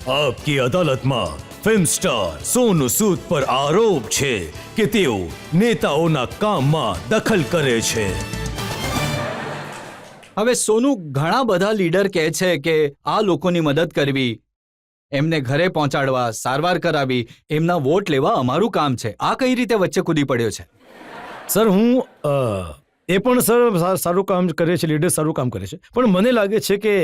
આપકી અદાલતમાં film star Sonu Sood પર આરોપ છે કે તેઓ નેતાઓના કામમાં દખલ કરે છે. હવે સોનુ ઘણા બધા લીડર કહે છે કે આ લોકોની મદદ કરવી, એમને ઘરે પહોંચાડવા, સારવાર કરાવી, એમના વોટ લેવા અમારું કામ છે. આ કઈ રીતે વચ્ચે કૂદી પડ્યો છે? સર એ પણ સર સારું કામ કરે છે, લીડર સારું કામ કરે છે, પણ મને લાગે છે કે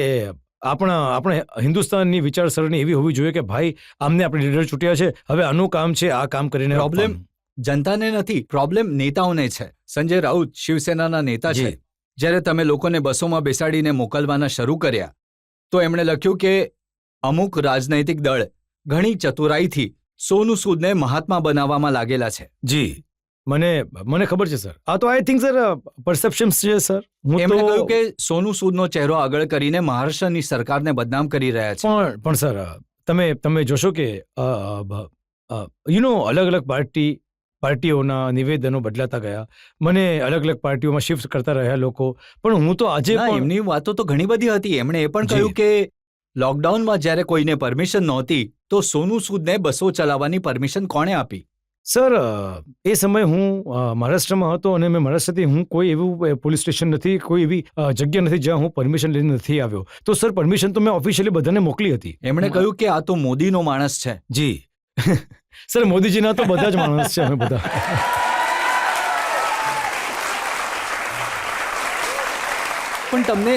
આપણે હિન્દુસ્તાનની વિચારસરણી એવી હોવી જોઈએ કે ભાઈ આમને આપણે લીડર ચૂંટ્યા છે, હવે આનું કામ છે, આ કામ કરીને પ્રોબ્લેમ જનતાને નથી, પ્રોબ્લેમ નેતાઓને છે. સંજય રાઉત શિવસેનાના નેતા છે. જ્યારે તમે લોકોને બસોમાં બેસાડીને મોકલવાના શરૂ કર્યા તો એમણે લખ્યું કે અમુક રાજનૈતિક દળ ઘણી ચતુરાઈથી સોનુ સૂદને મહાત્મા બનાવવામાં લાગેલા છે. જી, મને ખબર છે સર. આ તો આઈ થિંક સર પરસેપ્શન્સ છે સર. એમણે કહ્યું કે સોનુ સૂદનો ચહેરો આગળ કરીને મહારાષ્ટ્રની સરકારને બદનામ કરી રહ્યા છે. પણ સર તમે જોશો કે અલગ અલગ પાર્ટીઓના નિવેદનો બદલાતા ગયા, મને અલગ અલગ પાર્ટીઓમાં શિફ્ટ કરતા રહ્યા લોકો, પણ હું તો આજે એમની વાતો તો ઘણી બધી હતી. એમણે એ પણ કહ્યું કે લોકડાઉનમાં જ્યારે કોઈને પરમિશન નહોતી તો સોનુ સૂદને બસો ચલાવવાની પરમિશન કોણે આપી? સર એ સમયે હું મહારાષ્ટ્રમાં હતો અને મેં મહારાષ્ટ્રથી હું કોઈ એવું પોલીસ સ્ટેશન નથી, કોઈ એવી જગ્યા નથી જ્યાં હું પરમિશન લઈને નથી આવ્યો. તો સર પરમિશન તો મેં ઓફિશિયલી બધાને મોકલી હતી. એમણે કહ્યું કે આ તો મોદીનો માણસ છે. જી સર, મોદીજીના તો બધા જ માણસ છે અમે બધા. પણ તમને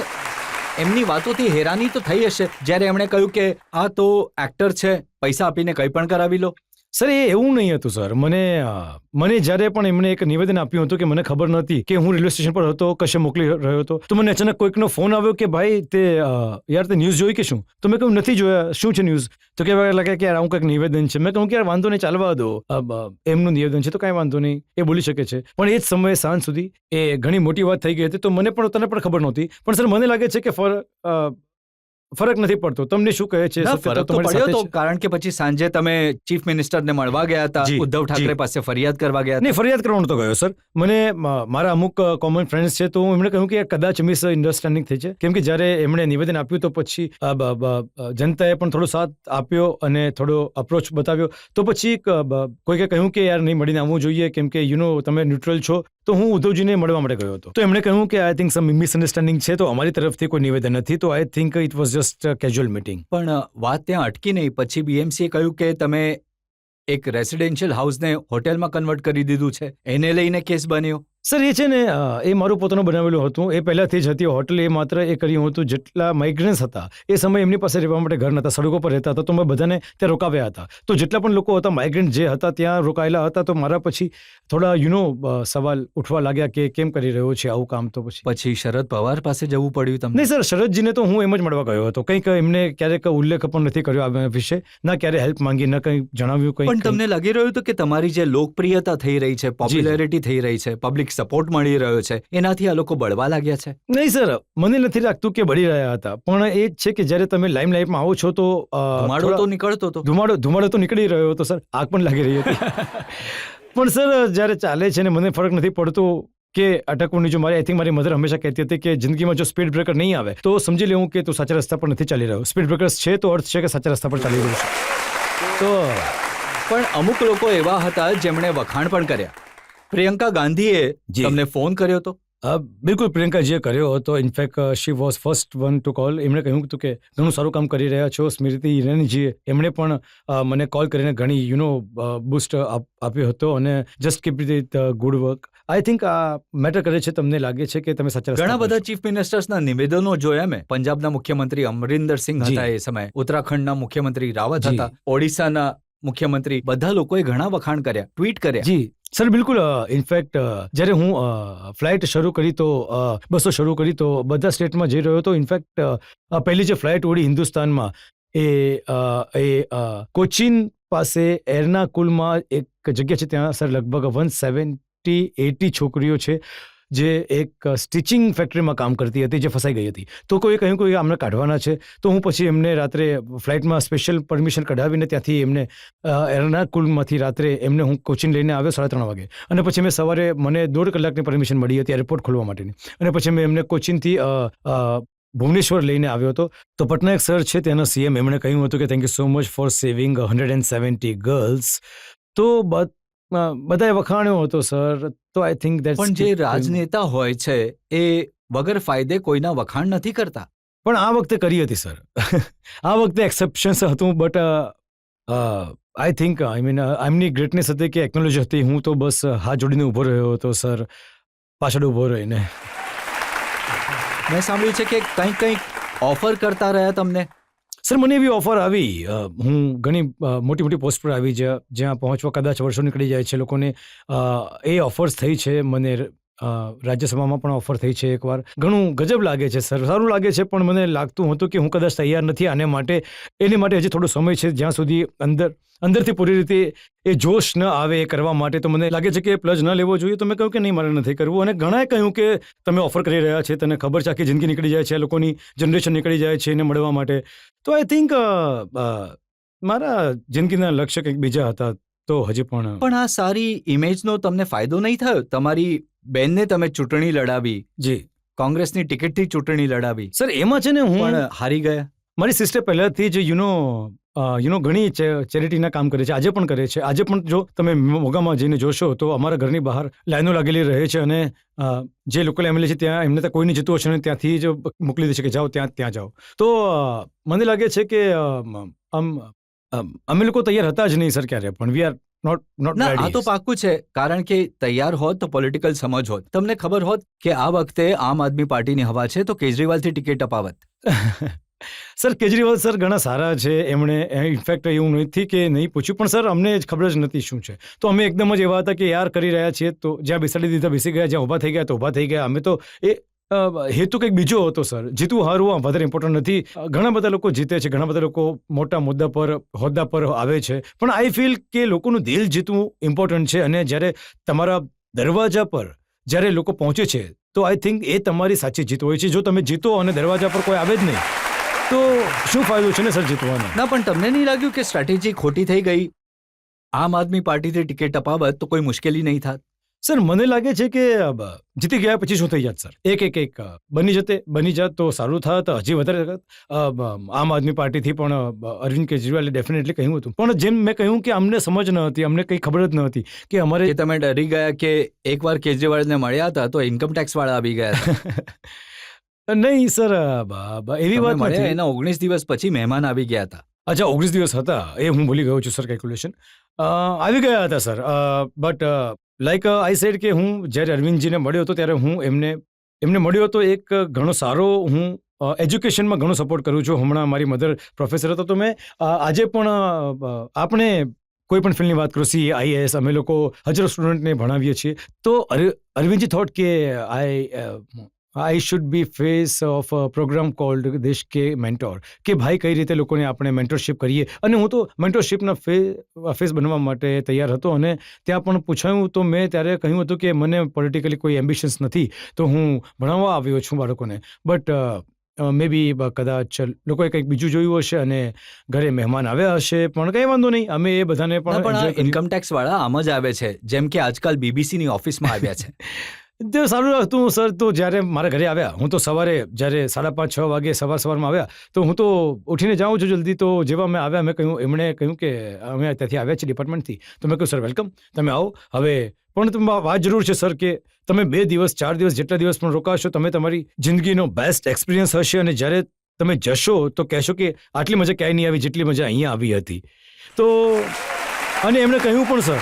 એમની વાતોથી હેરાની તો થઈ હશે જ્યારે એમણે કહ્યું કે આ તો એક્ટર છે, પૈસા આપીને કંઈ પણ કરાવી લો. સર એ એવું નહીં હતું સર. મને જ્યારે પણ એમણે એક નિવેદન આપ્યું હતું કે મને ખબર નહોતી કે હું રેલવે સ્ટેશન પર હતો, કશે મોકલી રહ્યો હતો, તો મને અચાનક કોઈકનો ફોન આવ્યો કે ભાઈ તે ન્યૂઝ જોઈ કે શું? તો મેં કહ્યું નથી જોયા. શું છે ન્યૂઝ? તો કહેવા લાગે કે યાર આવું કંઈક નિવેદન છે. મેં કહ્યું કે યાર વાંધો નહીં, ચાલવા દો, એમનું નિવેદન છે તો કાંઈ વાંધો નહીં, એ બોલી શકે છે. પણ એ જ સમયે સાંજ સુધી એ ઘણી મોટી વાત થઈ ગઈ હતી, તો મને પણ તને પણ ખબર નહોતી. પણ સર મને લાગે છે કે ફરક નથી પડતો. તમને શું કહે છે? ફરક તો પડ્યો તો, કારણ કે પછી સાંજે તમે ચીફ મિનિસ્ટરને મળવા ગયા હતા, ઉદ્ધવ ઠાકરે પાસે ફરિયાદ કરવા ગયા. નહીં, ફરિયાદ કરવાનો તો ગયો સર. મને મારા અમુક કોમન ફ્રેન્ડ્સ છે, તો એમણે કહ્યું કે કદાચ મિસઅન્ડરસ્ટેન્ડિંગ થઈ છે, કેમ કે જ્યારે એમણે નિવેદન આપ્યું તો પછી જનતાએ પણ થોડો સાથ આપ્યો અને થોડો અપ્રોચ બતાવ્યો. તો પછી કોઈકે કહ્યું કે યાર નહીં, મળીને આવવું જોઈએ, કેમ કે તમે ન્યુટ્રલ છો. તો હું ઉદ્ધવજીને મળવા માટે ગયો હતો. તો એમણે કહ્યું કે આઈ થિંક સમ મિસઅન્ડરસ્ટેન્ડિંગ છે, તો અમારી તરફથી કોઈ નિવેદન નથી, તો I think it was just casual meeting. પણ વાત ત્યાં અટકી નહીં. પછી બીએમસીએ કહ્યું કે તમે એક રેસિડેન્શિયલ હાઉસને હોટેલમાં કન્વર્ટ કરી દીધું છે, એને લઈને કેસ બન્યો. સર એ છે ને, એ મારું પોતાનું બનાવેલું હતું. એ પહેલાંથી જ હતી હોટલ. એ માત્ર એ કર્યું હતું જેટલા માઇગ્રન્ટ્સ હતા એ સમયે એમની પાસે રહેવા માટે ઘર નહોતા, સડકો પર રહેતા હતા, તો મેં બધાને ત્યાં રોકાવ્યા હતા. તો જેટલા પણ લોકો હતા, માઇગ્રન્ટ જે હતા ત્યાં રોકાયેલા હતા, તો મારા પછી થોડા સવાલ ઉઠવા લાગ્યા કે કેમ કરી રહ્યો છે આવું કામ. તો પછી શરદ પવાર પાસે જવું પડ્યું તમને? નહીં સર, શરદજીને તો હું એમ જ મળવા ગયો હતો. કંઈક એમને ક્યારેક ઉલ્લેખ પણ નથી કર્યો આ વિશે, ના ક્યારે હેલ્પ માંગી, ના કંઈ જણાવ્યું કંઈ. પણ તમને લાગી રહ્યું હતું કે તમારી જે લોકપ્રિયતા થઈ રહી છે, પોપ્યુલારિટી થઈ રહી છે, પબ્લિક સપોર્ટ મળી રહ્યો છે, એનાથી આ લોકો બળવા લાગ્યા છે? નહીં સર, મને નથી લાગતું કે બળી રહ્યા હતા, પણ એ જ છે કે જ્યારે તમે લાઇમલાઇટમાં આવો છો તો ધુમાડો તો નીકળતો હતો. ધુમાડો તો નીકળી રહ્યો હતો સર, આગ પણ લાગી રહી હતી. પણ સર જ્યારે ચાલે છે ને મને ફરક નથી પડતો કે અટકવું જો. આઈ થિંક મારી મધર હંમેશા કહેતી હતી કે જિંદગીમાં જો સ્પીડ બ્રેકર નહીં આવે તો સમજી લેવું કે તું સાચા રસ્તા પર નથી ચાલી રહ્યો. સ્પીડ બ્રેકર્સ છે તો અર્થ છે કે સાચા રસ્તા પર ચાલી રહ્યું છે. તો પણ અમુક લોકો એવા હતા જેમણે વખાણ પણ કર્યા. પ્રિયંકા ગાંધીએ તમને ફોન કર્યો હતો? બિલકુલ, પ્રિયંકાજીએ કર્યો હતો. In fact she was first one to call. એમણે કહ્યું હતું કે ઘણું સારું કામ કરી રહ્યા છો. સ્મૃતિ ઈરાનીજીએ એમણે પણ મને કોલ કરીને ઘણી બૂસ્ટ આપ્યો હતો અને just keep it good work. I think આ મેટર કરે છે. તમને લાગે છે કે તમે સાચા ઘણા બધા ચીફ મિનિસ્ટર્સના નિવેદનો જોયા મેં. પંજાબના મુખ્યમંત્રી અમરિન્દર સિંહ હતા એ સમયે, ઉત્તરાખંડના મુખ્યમંત્રી રાવત હતા, ઓડિશાના મુખ્યમંત્રી, બધા લોકોએ ઘણા વખાણ કર્યા, ટ્વીટ કર્યા. જી સર, બિલકુલ. ઇનફેક્ટ જ્યારે હું ફ્લાઇટ શરૂ કરી તો બસો શરૂ કરી તો બધા સ્ટેટમાં જઈ રહ્યો હતો. ઇનફેક્ટ પહેલી જે ફ્લાઇટ ઉડી હિન્દુસ્તાનમાં એ કોચીન પાસે એર્નાકુલમમાં એક જગ્યા છે, ત્યાં સર લગભગ 170-80 છોકરીઓ છે જે એક સ્ટિચિંગ ફેક્ટરીમાં કામ કરતી હતી, જે ફસાઈ ગઈ હતી. તો કોઈએ કહ્યું કે અમને કાઢવાના છે. તો હું પછી એમને રાત્રે ફ્લાઇટમાં સ્પેશિયલ પરમિશન કઢાવીને ત્યાંથી એમને એર્નાકુલમમાંથી રાત્રે એમને હું કોચીન લઈને આવ્યો 3:30 વાગે. અને પછી મેં સવારે મને 1.5 કલાકની પરમિશન મળી હતી એરપોર્ટ ખોલવા માટેની. અને પછી મેં એમને કોચીનથી ભુવનેશ્વર લઈને આવ્યો હતો. તો પટનાયક સર છે ત્યાંના સીએમ, એમણે કહ્યું હતું કે thank you so much for saving 170 girls. તો બધાએ વખાણ્યો હતો સર. તો આઈ થિંક દેટ્સ પણ જે રાજનેતા હોય છે એ વગર ફાયદે કોઈના વખાણ નથી કરતા. પણ આ વખતે કરી હતી સર. આ વખતે એક્સેપ્શન્સ હતું, બટ આઈ થિંક એમની ગ્રેટનેસ હતી કે ટેકનોલોજી હતી. હું તો બસ હાથ જોડીને ઊભો રહ્યો હતો સર, પાછળ ઊભો રહીને. મેં સાંભળ્યું છે કે કંઈક ઓફર કરતા રહ્યા તમને. સર મને એવી ઓફર આવી, હું ઘણી મોટી મોટી પોસ્ટ પર આવી જ્યાં પહોંચવા કદાચ વર્ષો નીકળી જાય છે લોકોને. એ ઓફર્સ થઈ છે મને. રાજ્યસભામાં પણ ઓફર થઈ છે એકવાર. ઘણું ગજબ લાગે છે સર, સારું લાગે છે, પણ મને લાગતું હતું કે હું કદાચ તૈયાર નથી આને માટે. એની માટે હજી થોડો સમય છે, જ્યાં સુધી અંદરથી પૂરી રીતે એ જોશ ન આવે એ કરવા માટે. તો મને લાગે છે કે પ્લસ ન લેવો જોઈએ. તો મેં કહ્યું કે નહીં, મારે નથી કરવું. અને ઘણાએ કહ્યું કે તમે ઓફર કરી રહ્યા છે, તને ખબર છે આખી જિંદગી નીકળી જાય છે, આ લોકોની જનરેશન નીકળી જાય છે એને મળવા માટે. તો આઈ થિંક મારા જિંદગીના લક્ષ્ય કંઈક બીજા હતા. તો હજી પણ આ સારી ઇમેજનો તમને ફાયદો નહીં થયો? તમારી બેનને તમે ચૂંટણી લડાવી, જી કોંગ્રેસની ટિકિટથી ચૂંટણી લડાવી, સર. એમાં છે ને હું પણ હારી ગયા. મારી સિસ્ટર પહેલાથી જ ઘણી ચેરિટીના કામ કરે છે, આજે પણ કરે છે. આજે પણ જો તમે મોગામાં જઈને જોશો તો અમારા ઘરની બહાર લાઈનો લાગેલી રહે છે, અને જે લોકલ એમએલએ છે ત્યાં એમને ત્યાં કોઈ નહીં જતું હશે ને ત્યાંથી જ મોકલી દે છે કે જાઓ ત્યાં જાઓ. તો મને લાગે છે કે અમે લોકો તૈયાર હતા જ નહીં સર ક્યારે પણ. વી આર નોટ ના, આ તો પાક્કું છે, કારણ કે તૈયાર હોત તો પોલિટિકલ સમજ હોત. તમને ખબર હોત કે આ વખતે આમ આદમી પાર્ટીની હવા છે તો કેજરીવાલથી ટિકિટ અપાવત. સર કેજરીવાલ સર ઘણા સારા છે. એમણે ઇનફેક્ટ એવું નથી કે નહીં પૂછ્યું, પણ સર અમને જ ખબર જ નથી શું છે. તો અમે એકદમ જ એવા હતા કે યાર કરી રહ્યા છીએ, તો જ્યાં બેસાડી દીધા બેસી ગયા, જ્યાં ઊભા થઈ ગયા તો ઊભા થઈ ગયા. અમે તો એ હેતુ કંઈક બીજો હતો સર. જીતવું હારવું વધારે ઇમ્પોર્ટન્ટ નથી. ઘણા બધા લોકો જીતે છે, ઘણા બધા લોકો મોટા મુદ્દા પર હોદ્દા પર આવે છે, પણ આઈ ફીલ કે લોકોનું દિલ જીતવું ઇમ્પોર્ટન્ટ છે. અને જ્યારે તમારા દરવાજા પર જ્યારે લોકો પહોંચે છે તો આઈ થિંક એ તમારી સાચી જીત હોય છે. જો તમે જીતો અને દરવાજા પર કોઈ આવે જ નહીં તો શું ફાયદો છે ને સર જીતવાનો? ના, પણ તમને નહીં લાગ્યું કે સ્ટ્રેટેજી ખોટી થઈ ગઈ? આમ આદમી પાર્ટીથી ટિકિટ અપાવત તો કોઈ મુશ્કેલી નહીં થાત? સર મને લાગે છે કે જીતી ગયા પછી શું થઈ જાત સર? એક બની જાત તો સારું થાત, હજી વધારે. આમ આદમી પાર્ટીથી પણ અરવિંદ કેજરીવાલે ડેફિનેટલી કહ્યું હતું, પણ જેમ મેં કહ્યું કે અમને સમજ ન હતી, અમને કંઈ ખબર જ ન હતી કે અમારે. કે તમે ડરી ગયા કે એકવાર કેજરીવાલને મળ્યા હતા તો ઇન્કમટેક્સ વાળા આવી ગયા હતા? નહીં સર, એવી વાત નથી. એના 19 દિવસ પછી મહેમાન આવી ગયા હતા. અચ્છા, 19 દિવસ હતા, એ હું ભૂલી ગયો છું સર. કેલ્ક્યુલેશન આવી ગયા હતા sir. But like I sad કે હું જ્યારે અરવિંદજીને મળ્યો હતો ત્યારે હું એમને મળ્યો હતો. એક ઘણો સારો, હું એજ્યુકેશનમાં ઘણો સપોર્ટ કરું છું. હમણાં મારી મધર પ્રોફેસર હતો, તો મેં આજે પણ આપણે કોઈ પણ ફિલ્ડની વાત કરું, CA IAS અમે લોકો હજારો સ્ટુડન્ટને ભણાવીએ છીએ. તો અરવિંદજી થોટ કે I should be face of a program called Desh ke mentor, કે ભાઈ કઈ રીતે લોકોને આપણે મેન્ટરશિપ કરીએ. અને હું તો મેન્ટરશિપના ફેસ બનવા માટે તૈયાર હતો. અને ત્યાં પણ પૂછાયું તો મેં ત્યારે કહ્યું હતું કે મને પોલિટિકલી કોઈ એમ્બિશન્સ નથી, તો હું ભણાવવા આવ્યો છું બાળકોને. બટ મે બી કદાચ લોકોએ કંઈક બીજું જોયું હશે અને ઘરે મહેમાન આવ્યા હશે, પણ કંઈ વાંધો નહીં. અમે એ બધાને પણ ઇન્કમટેક્સ વાળા આમ જ આવે છે, જેમ કે આજકાલ BBCની ઓફિસમાં આવ્યા છે. તે સારું હતું સર. તો જ્યારે મારા ઘરે આવ્યા, હું તો સવારે જ્યારે 5:30-6 વાગે સવારમાં આવ્યા, તો હું તો ઉઠીને જાઉં છું જલ્દી. તો જેવા મેં આવ્યા, એમણે કહ્યું કે અમે ત્યાંથી આવ્યા છીએ ડિપાર્ટમેન્ટથી. તો મેં કહ્યું સર વેલકમ, તમે આવો. હવે પણ વાત જરૂર છે સર કે તમે 2 દિવસ 4 દિવસ જેટલા દિવસ પણ રોકાશો, તમે તમારી જિંદગીનો બેસ્ટ એક્સપિરિયન્સ હશે. અને જ્યારે તમે જશો તો કહેશો કે આટલી મજા ક્યાંય નહીં આવી જેટલી મજા અહીંયા આવી હતી. તો અને એમણે કહ્યું પણ સર,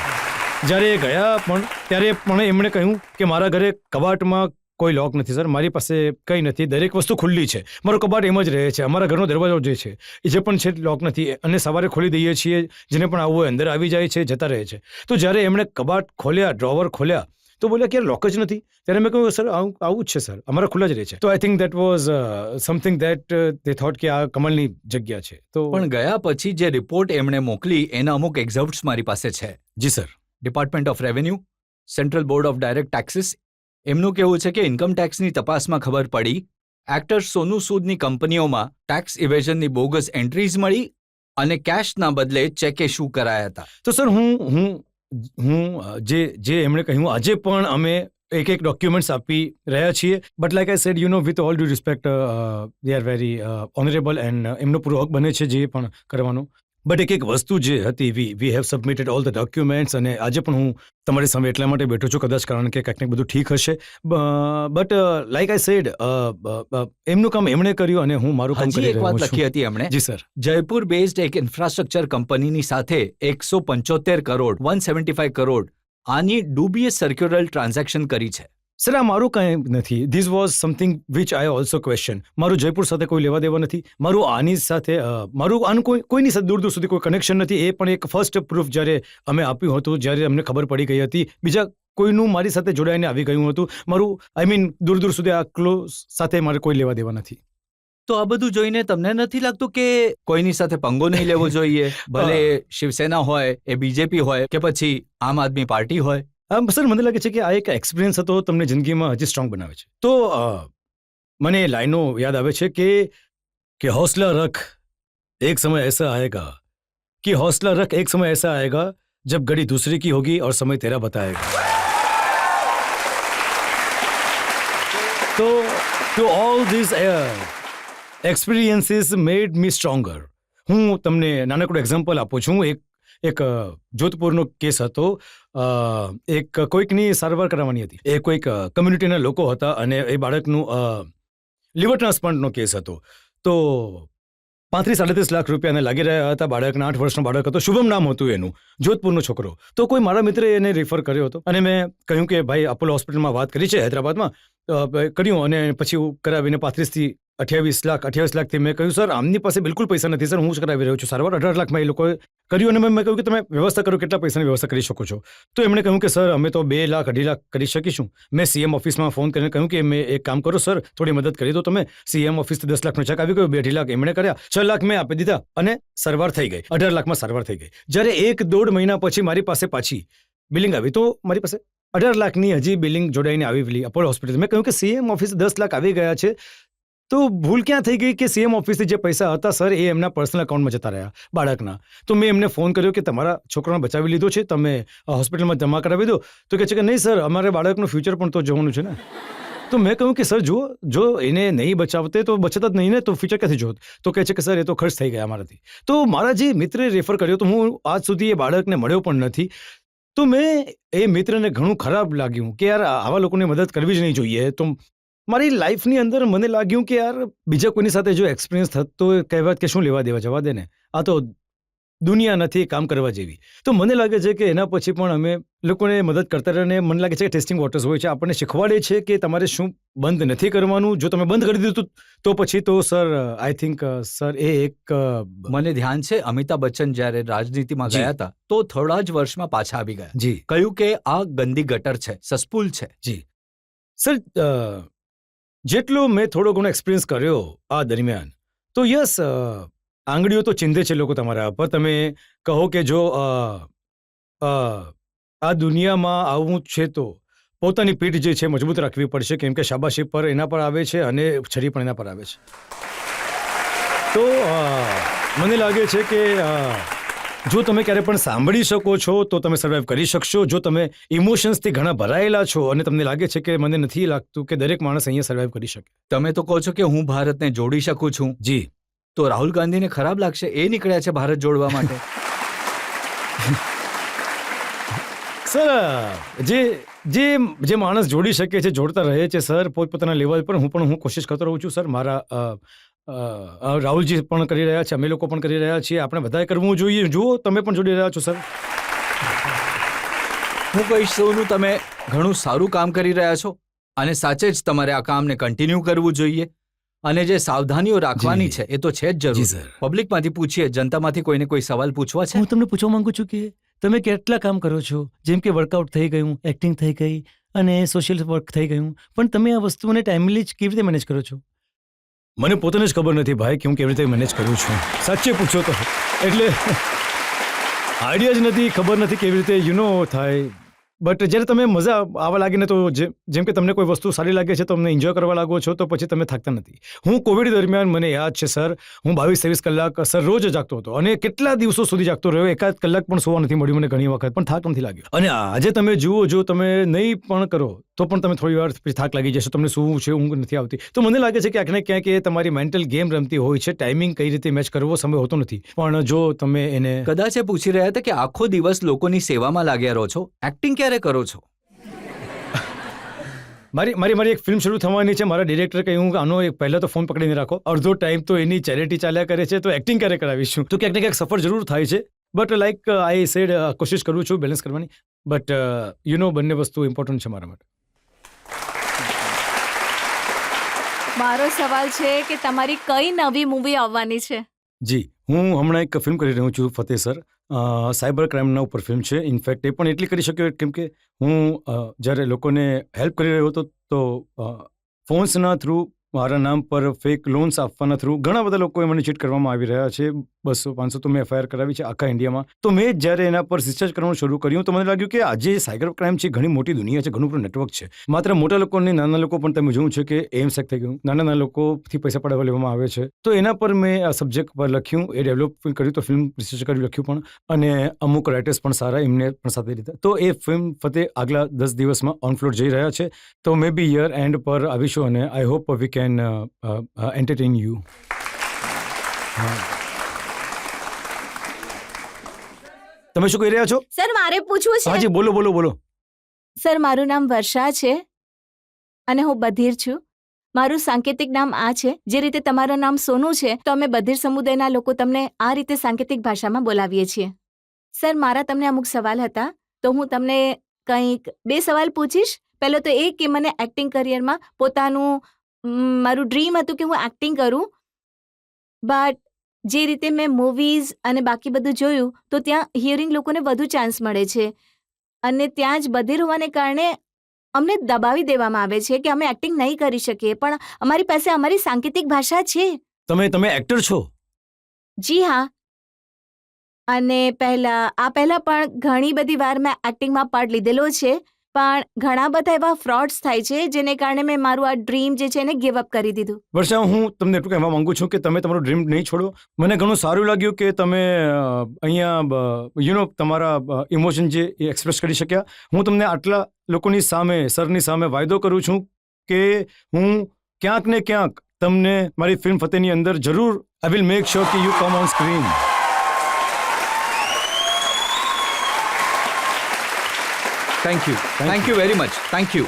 જ્યારે એ ગયા પણ ત્યારે પણ એમણે કહ્યું કે મારા ઘરે કબાટમાં કોઈ લોક નથી સર, મારી પાસે કંઈ નથી, દરેક વસ્તુ ખુલ્લી છે. મારો કબાટ એમ જ રહે છે. અમારા ઘરનો દરવાજો જે છે એ જે પણ છે લોક નથી, અને સવારે ખોલી દઈએ છીએ. જેને પણ આવવું હોય અંદર આવી જાય છે, જતા રહે છે. તો જ્યારે એમણે કબાટ ખોલ્યા, ડ્રોવર ખોલ્યા, તો બોલ્યા કે લોક જ નથી. ત્યારે મેં કહ્યું સર આવું જ છે સર, અમારા ખુલ્લા જ રહે છે. તો I think that was something that they thought કે આ કમલની જગ્યા છે. તો પણ ગયા પછી જે રિપોર્ટ એમણે મોકલી એના અમુક એક્ઝર્પ્ટ્સ મારી પાસે છે. Ji sir. Department of revenue, central board of direct taxes, એમનું કહેવું છે કે ઇન્કમટેક્સની તપાસમાં ખબર પડી એક્ટર સોનુ સૂદની કંપનીઓમાં ટેક્સ ઇવેઝનની બોગસ એન્ટ્રીઝ મળી અને કેશના બદલે ચેક ઇશ્યુ કરાયા હતા. તો સર હું જે એમણે કહ્યું, આજે પણ અમે એક એક ડોક્યુમેન્ટ્સ આપી રહ્યા છીએ. But like I said with all due respect they are very honourable and એમનો પૂરો હક બને છે જે પણ કરવાનો. બટ એક વસ્તુ જે હતી we have submitted all the documents, અને આજે પણ હું તમારી સામે એટલા માટે બેઠો છું કદાચ કારણ કે કંઈક ને બધું ઠીક હશે. બટ લાઈક આઈ સેડ એમનું કામ એમણે કર્યું અને હું મારું કામ હજી કરી એક રહ્યો વાત છું. લખી હતી એમણે, જી સર. જયપુર બેઝડ એક ઇન્ફ્રાસ્ટ્રક્ચર કંપનીની સાથે 175 કરોડ 175 કરોડ આની ડુબીએસ સર્ક્યુલર ટ્રાન્ઝેક્શન કરી છે. સર, આ મારું કાંઈ નથી. This was something which I also question. મારું જયપુર સાથે કોઈ લેવા દેવા નથી. મારું આની સાથે આનું કોઈની સાથે દૂર દૂર સુધી કોઈ કનેક્શન નથી. એ પણ એક ફર્સ્ટ પ્રૂફ જ્યારે અમે આપ્યું હતું, જ્યારે અમને ખબર પડી ગઈ હતી, બીજા કોઈનું મારી સાથે જોડાઈને આવી ગયું હતું. મારું આઈ મીન દૂર દૂર સુધી આ ક્લોઝ સાથે મારે કોઈ લેવા દેવા નથી. તો આ બધું જોઈને તમને નથી લાગતું કે કોઈની સાથે પંગો નહીં લેવો જોઈએ? ભલે શિવસેના હોય, એ બીજેપી હોય કે પછી આમ આદમી પાર્ટી હોય. સર, મને લાગે છે કે આ એક એક્સપિરિયન્સ હતો, તમને જિંદગીમાં હજી સ્ટ્રોંગ બનાવે છે. તો મને એ લાઈનો યાદ આવે છે કે હौसला रख एक समय ऐसा आएगा कि हौसला रख एक समय ऐसा आएगा जब घड़ी दूसरी की होगी और समय तेरा बताएगा. तो to all these experiences made me stronger. હું તમને નાનકડું એક્ઝામ્પલ આપું છું. એક જોધપુરનો કેસ હતો. એક કોઈકની સારવાર કરાવવાની હતી. એ કોઈક કમ્યુનિટીના લોકો હતા અને એ બાળકનું લિવર ટ્રાન્સપ્લાન્ટનો કેસ હતો. તો 35-38 લાખ રૂપિયાને લાગી રહ્યા હતા. બાળકના 8 વર્ષનો બાળક હતો. શુભમ નામ હતું એનું, જોધપુરનો છોકરો. તો કોઈ મારા મિત્રે એને રિફર કર્યો હતો અને મેં કહ્યું કે ભાઈ અપોલો હોસ્પિટલમાં વાત કરી છે હૈદરાબાદમાં, કર્યું અને પછી કરાવીને 35 થી 28 લાખથી મેં કહ્યું સર આમની પાસે બિલકુલ પૈસા નથી સર, હું જ કરાવી રહ્યો છું સારવાર. 18 લાખમાં એ લોકોએ કર્યું અને મેં કહ્યું કે તમે વ્યવસ્થા કરો, કેટલા પૈસાની વ્યવસ્થા કરી શકો છો? તો એમણે કહ્યું કે સર અમે તો 2 લાખ 2.5 લાખ કરી શકીશું. મેં સીએમ ઓફિસમાં ફોન કરીને કહ્યું કે મેં એક કામ કરો સર, થોડી મદદ કરી દો તમે. સીએમ ઓફિસથી 10 લાખનો ચેક આવી ગયો, 2.5 લાખ એમણે કર્યા, 6 લાખ મેં આપી દીધા અને સારવાર થઈ ગઈ. 18 લાખમાં સારવાર થઈ ગઈ. જ્યારે 1-1.5 મહિના પછી મારી પાસે પાછી બિલિંગ આવી, તો મારી પાસે 18 લાખની હજી બિલિંગ જોડાઈને આવી અપોલો હોસ્પિટલ. મેં કહ્યું કે સીએમ ઓફિસે 10 લાખ આવી ગયા છે, તો ભૂલ ક્યાં થઈ ગઈ કે સીએમ ઓફિસથી જે પૈસા હતા સર એ એમના પર્સનલ અકાઉન્ટમાં જતા રહ્યા બાળકના. તો મેં એમને ફોન કર્યો કે તમારા છોકરાને બચાવી લીધો છે, તમે હોસ્પિટલમાં જમા કરાવી દો. તો કહે છે કે નહીં સર, અમારે બાળકનું ફ્યુચર પણ તો જોવાનું છે ને. તો મેં કહ્યું કે સર જો એને નહીં બચાવતે તો બચત જ નહીં ને, તો ફ્યુચર ક્યાંથી જોત? તો કહે છે કે સર એ તો ખર્ચ થઈ ગયા અમારાથી. તો મારા જે મિત્રે રેફર કર્યો તો હું આજ સુધી એ બાળકને મળ્યો પણ નથી. તો મેં એ મિત્રને ઘણું ખરાબ લાગ્યું કે યાર આવા લોકોને મદદ કરવી જ નહીં જોઈએ. તો મારી લાઈફની અંદર મને લાગ્યું કે યાર બીજા કોઈની સાથે જો એક્સપિરિયન્સ થતો કહેવાત કે શું લેવા દેવા, જવા દે ને, આ તો દુનિયા નથી કામ કરવા જેવી. તો મને લાગે છે કે એના પછી પણ અમે લોકોને મદદ કરતા રહીને મને લાગે છે કે ટેસ્ટિંગ વોટર્સ હોય છે, આપણને શીખવાડે છે કે તમારે શું બંધ નથી કરવાનું. જો તમે બંધ કરી દીધું તો પછી તો સર આઈ થિંક સર એ એક મને ધ્યાન છે અમિતાભ બચ્ચન જ્યારે રાજનીતિમાં જી. ગયા હતા તો થોડા જ વર્ષમાં પાછા આવી ગયા. જી કહ્યું કે આ ગંદી ગટર છે, સસ્પુલ છે. જી સર, જેટલો મેં થોડો ઘણો એક્સપિરિયન્સ કર્યો આ દરમિયાન, તો યસ આંગળીઓ તો ચીંધે છે લોકો તમારા પર. તમે કહો કે જો આ દુનિયામાં આવવું છે તો પોતાની પીઠ જે છે મજબૂત રાખવી પડશે, કેમ કે શાબાશી પર એના પર આવે છે અને છરી પણ એના પર આવે છે. તો મને લાગે છે કે જો તમે ક્યારે પણ સાંભળી શકો છો તો તમે સર્વાઈવ કરી શકશો. જો તમે ઇમોશન્સથી ઘણા ભરાયેલા છો અને તમને લાગે છે કે મને નથી લાગતું કે દરેક માણસ અહીંયા સર્વાઈવ કરી શકે. તમે તો કહો છો કે હું ભારતને જોડી શકું છું, જી તો રાહુલ ગાંધીને ખરાબ લાગશે, એ નીકળ્યા છે ભારત જોડવા માટે. સર જે માણસ જોડી શકે છે જોડતા રહે છે સર, પોતપોતાના લેવલ પર. હું કોશિશ કરતો રહું છું સર. મારા રાહુલજી પણ કરી રહ્યા છે, અમે લોકો પણ કરી રહ્યા છીએ, આપણે બધાએ કરવું જોઈએ. જુઓ તમે પણ જોડી રહ્યા છો સર. હું કહીશ સોનું, તમે ઘણું સારું કામ કરી રહ્યા છો અને સાચે જ તમારે આ કામને કન્ટિન્યુ કરવું જોઈએ. અને જે સાવધાનીઓ રાખવાની જી. છે એ તો છે જ જી જરૂર. સર. પબ્લિકમાંથી પૂછીએ, જનતામાંથી કોઈને કોઈ સવાલ પૂછવા છે? હું તમને પૂછવા માંગુ છું કે તમે કેટલા કામ કરો છો? જેમ કે વર્કઆઉટ થઈ ગયું, એક્ટિંગ થઈ ગઈ અને સોશિયલ વર્ક થઈ ગયું, પણ તમે આ વસ્તુઓને ટાઈમલી જ કેવી રીતે મેનેજ કરો છો? મને પોતાને જ ખબર નથી ભાઈ કે હું કેવી રીતે મેનેજ કરું છું. સાચે પૂછો તો એટલે આઈડિયા જ નથી, ખબર નથી કેવી રીતે થાય. બટ જ્યારે તમે મજા આવવા લાગે ને તો જેમ કે તમને કોઈ વસ્તુ સારી લાગે છે તો તમને એન્જોય કરવા લાગો છો તો પછી તમે થાકતા નથી. હું કોવિડ દરમિયાન મને યાદ છે સર, હું 22-23 કલાક સર રોજ જાગતો હતો અને કેટલા દિવસો સુધી જાગતો રહ્યો, એકાદ કલાક પણ સુવા નથી મળ્યું મને ઘણી વખત, પણ થાક નથી લાગ્યો. અને આજે તમે જુઓ, જો તમે નહીં પણ કરો તો પણ તમે થોડી વાર પછી થાક લાગી જશે, તમને શું છે ઊંઘ નથી આવતી. તો મને લાગે છે કે ક્યાંક ને ક્યાંક એ તમારી મેન્ટલ ગેમ રમતી હોય છે. ટાઈમિંગ કઈ રીતે મેચ કરવો સમય હોતો નથી, પણ જો તમે એને કદાચ એ પૂછી રહ્યા હતા કે આખો દિવસ લોકોની સેવામાં લાગ્યા રહો છો, એક્ટિંગ ક્યારે કરો છો? મારી એક ફિલ્મ શરૂ થવાની છે. મારા ડિરેક્ટર કહ્યું કે આનો એક પહેલા તો ફોન પકડીને રાખો, અડધો ટાઈમ તો એની ચેરિટી ચાલ્યા કરે છે, તો એક્ટિંગ ક્યારે કરાવીશું. તો ક્યાંક ને ક્યાંક સફર જરૂર થાય છે, બટ લાઈક આઈ સેડ કોશિશ કરું છું બેલેન્સ કરવાની, બટ બંને વસ્તુ ઇમ્પોર્ટન્ટ છે મારા માટે. મારો સવાલ છે કે તમારી કઈ નવી મૂવી આવવાની છે? જી, હું હમણાં એક ફિલ્મ કરી રહ્યો છું ફતેહ સર, સાયબર ક્રાઇમના ઉપર ફિલ્મ છે. ઇનફેક્ટ એ પણ એટલી કરી શક્યો કેમ કે હું જ્યારે લોકોને હેલ્પ કરી રહ્યો હતો તો ફોન્સના થ્રુ મારા નામ પર ફેક લોન્સ આપવાના થ્રુ ઘણા બધા લોકોએ મને ચીટ કરવામાં આવી રહ્યા છે. 200-500 તો મેં એફઆઈઆર કરાવી છે આખા ઇન્ડિયામાં. તો મેં જ્યારે એના પર રિસર્ચ કરવાનું શરૂ કર્યું તો મને લાગ્યું કે આજે સાયબર ક્રાઇમ છે, ઘણી મોટી દુનિયા છે, ઘણું બધું નેટવર્ક છે. માત્ર મોટા લોકો નહીં, નાના લોકો પણ તમે જોયું છે કે એમ્સ હેક થઈ ગયું, નાના લોકોથી પૈસા પડાવવા લેવામાં આવે છે. તો એના પર મેં આ સબ્જેક્ટ પર લખ્યું, એ ડેવલપ કર્યું, તો ફિલ્મ રિસર્ચ કર્યું, લખ્યું પણ, અને અમુક રાઇટર્સ પણ સારા એમને પણ સાથે લીધા. તો એ ફિલ્મ ફતેહ આગલા 10 દિવસમાં ઓન ફ્લોર જઈ રહ્યા છે. તો મે બી યર એન્ડ પર આવીશું અને I hope we can entertain you. તમે શું કહી રહ્યા છો? સર મારે પૂછવું છે. હાજી, બોલો. સર મારું નામ વર્ષા છે અને હું બધીર છું. મારું સાંકેતિક નામ આ છે. જે રીતે તમારું નામ સોનું છે, તો અમે બધીર સમુદાયના લોકો તમને આ રીતે સાંકેતિક ભાષામાં બોલાવીએ છીએ. સર મારા તમને અમુક સવાલ હતા, તો હું તમને કંઈક 2 સવાલ પૂછીશ. પહેલો તો એ કે મને એક્ટિંગ કરિયરમાં પોતાનું મારું ડ્રીમ હતું કે હું એક્ટિંગ કરું, બટ જે રીતે મેં મૂવીઝ અને બાકી બધું જોયું તો ત્યાં હિયરિંગ લોકોને વધુ ચાન્સ મળે છે, અને ત્યાં જ બધીર હોવાને કારણે અમને દબાવી દેવામાં આવે છે કે અમે એક્ટિંગ નહીં કરી શકીએ, પણ અમારી પાસે અમારી સાંકેતિક ભાષા છે. તમે એક્ટર છો? જી હા. અને પહેલા પણ ઘણી બધી વાર મેં એક્ટિંગમાં પાર્ટ લીધેલો છે, પણ ઘણા બધા એવા ફ્રોડ્સ થાય છે જેને કારણે મેં મારું આ ડ્રીમ જે છે એને ગિવ અપ કરી દીધું. વર્ષા, હું તમને એટલું કહેવા માંગુ છું કે તમે તમારું ડ્રીમ નહીં છોડો. મને ઘણું સારું લાગ્યું કે તમે અહીંયા તમારા ઇમોશન જે એક્સપ્રેસ કરી શક્યા. હું તમને આટલા લોકોની સામે, સરની સામે વાયદો કરું છું કે હું ક્યાંક ને ક્યાંક તમને મારી ફિલ્મ ફતેહની અંદર જરૂર આઈ વિલ મેક શ્યોર કે you come on screen. Thank you very much. Thank you.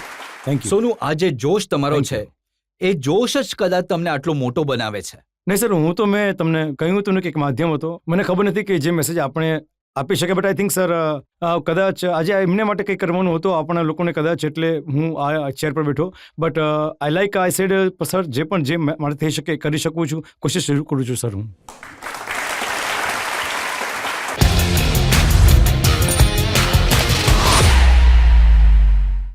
Sonu, આ જે જોશ તમારો છે, એ જોશ જ કદાચ તમને આટલો મોટો બનાવે છે. નહીં સર, મેં તમને કહ્યું હતું ને કે એક માધ્યમ હતો. મને ખબર નથી કે જે મેસેજ આપણે આપી શકે, બટ આઈ થિંક સર કદાચ આજે એમને માટે કંઈ કરવાનું હતું આપણા લોકોને, કદાચ એટલે હું આ ચેર પર બેઠો. બટ આઈ સેડ સર, જે મારે થઈ શકે કરી શકું છું, કોશિશ જરૂર કરું છું સર હું.